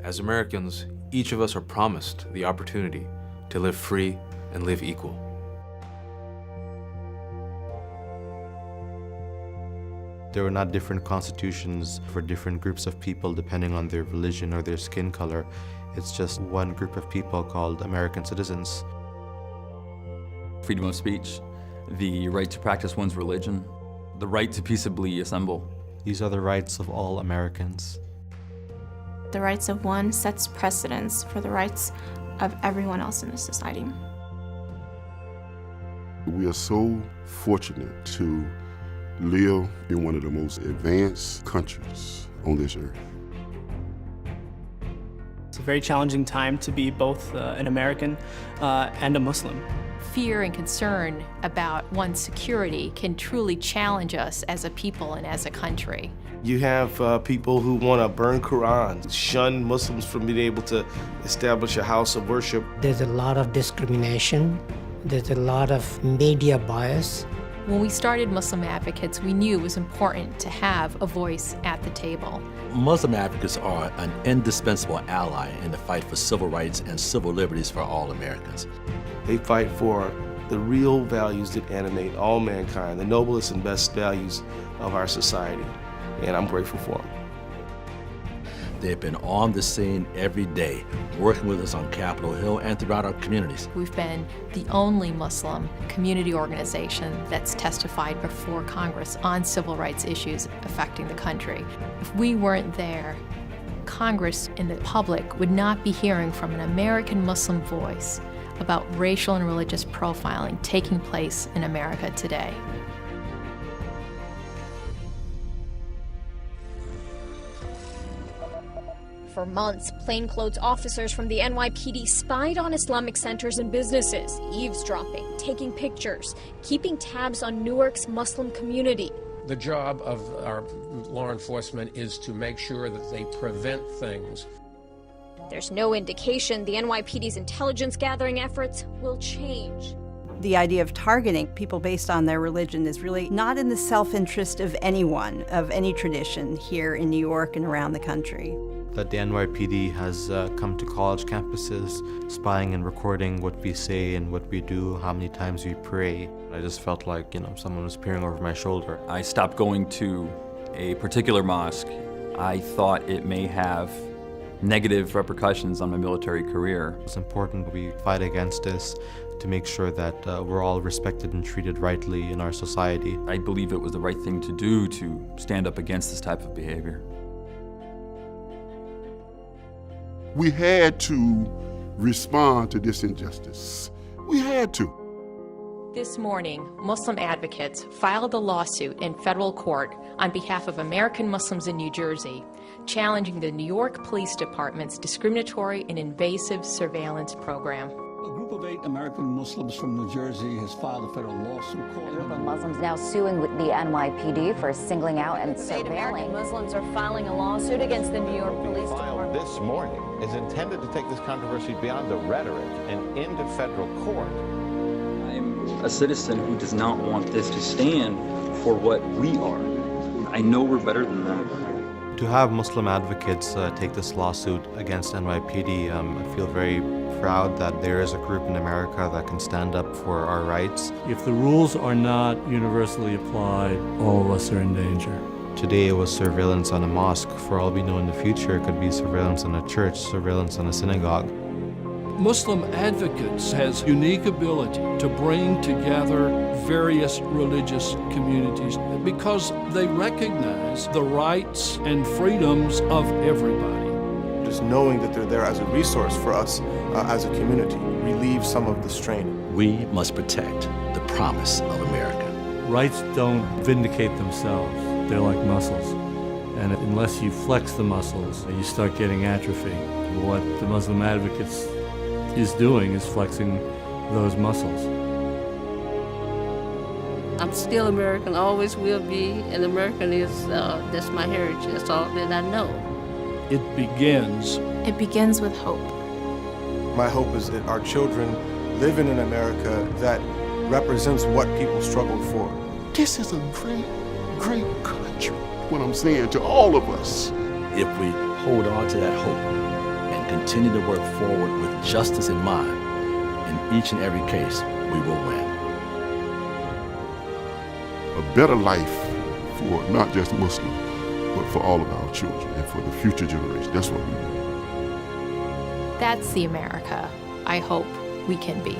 As Americans, each of us are promised the opportunity to live free and live equal. There were not different constitutions for different groups of people depending on their religion or their skin color. It's just one group of people called American citizens. Freedom of speech, the right to practice one's religion, the right to peaceably assemble. These are the rights of all Americans. The rights of one sets precedence for the rights of everyone else in the society. We are so fortunate to live in one of the most advanced countries on this earth. It's a very challenging time to be both an American and a Muslim. Fear and concern about one's security can truly challenge us as a people and as a country. You have people who want to burn Qurans, shun Muslims from being able to establish a house of worship. There's a lot of discrimination. There's a lot of media bias. When we started Muslim Advocates, we knew it was important to have a voice at the table. Muslim advocates are an indispensable ally in the fight for civil rights and civil liberties for all Americans. They fight for the real values that animate all mankind, the noblest and best values of our society, and I'm grateful for them. They've been on the scene every day, working with us on Capitol Hill and throughout our communities. We've been the only Muslim community organization that's testified before Congress on civil rights issues affecting the country. If we weren't there, Congress and the public would not be hearing from an American Muslim voice about racial and religious profiling taking place in America today. For months, plainclothes officers from the NYPD spied on Islamic centers and businesses, eavesdropping, taking pictures, keeping tabs on Newark's Muslim community. The job of our law enforcement is to make sure that they prevent things. There's no indication the NYPD's intelligence gathering efforts will change. The idea of targeting people based on their religion is really not in the self-interest of anyone, of any tradition here in New York and around the country. That the NYPD has come to college campuses, spying and recording what we say and what we do, how many times we pray. I just felt like, someone was peering over my shoulder. I stopped going to a particular mosque. I thought it may have negative repercussions on my military career. It's important we fight against this to make sure that we're all respected and treated rightly in our society. I believe it was the right thing to do to stand up against this type of behavior. We had to respond to this injustice. We had to. This morning, Muslim advocates filed a lawsuit in federal court on behalf of American Muslims in New Jersey, challenging the New York Police Department's discriminatory and invasive surveillance program. A group of 8 American Muslims from New Jersey has filed a federal lawsuit calling... A group of Muslims now suing with the NYPD for singling out and surveilling. American Muslims are filing a lawsuit against the New York Police Department. This morning is intended to take this controversy beyond the rhetoric and into federal court. I'm a citizen who does not want this to stand for what we are. I know we're better than that. To have Muslim advocates take this lawsuit against NYPD, I feel very proud that there is a group in America that can stand up for our rights. If the rules are not universally applied, all of us are in danger. Today it was surveillance on a mosque. For all we know in the future, it could be surveillance on a church, surveillance on a synagogue. Muslim Advocates has unique ability to bring together various religious communities because they recognize the rights and freedoms of everybody. Just knowing that they're there as a resource for us as a community relieves some of the strain. We must protect the promise of America. Rights don't vindicate themselves. They're like muscles. And unless you flex the muscles, you start getting atrophy. What the Muslim Advocates is doing is flexing those muscles. I'm still American, always will be, and American is, that's my heritage, that's all that I know. It begins. It begins with hope. My hope is that our children live in an America that represents what people struggled for. This is a great, great country. What I'm saying to all of us. If we hold on to that hope, continue to work forward with justice in mind, in each and every case, we will win. A better life for not just Muslims, but for all of our children and for the future generation. That's what we want. That's the America I hope we can be.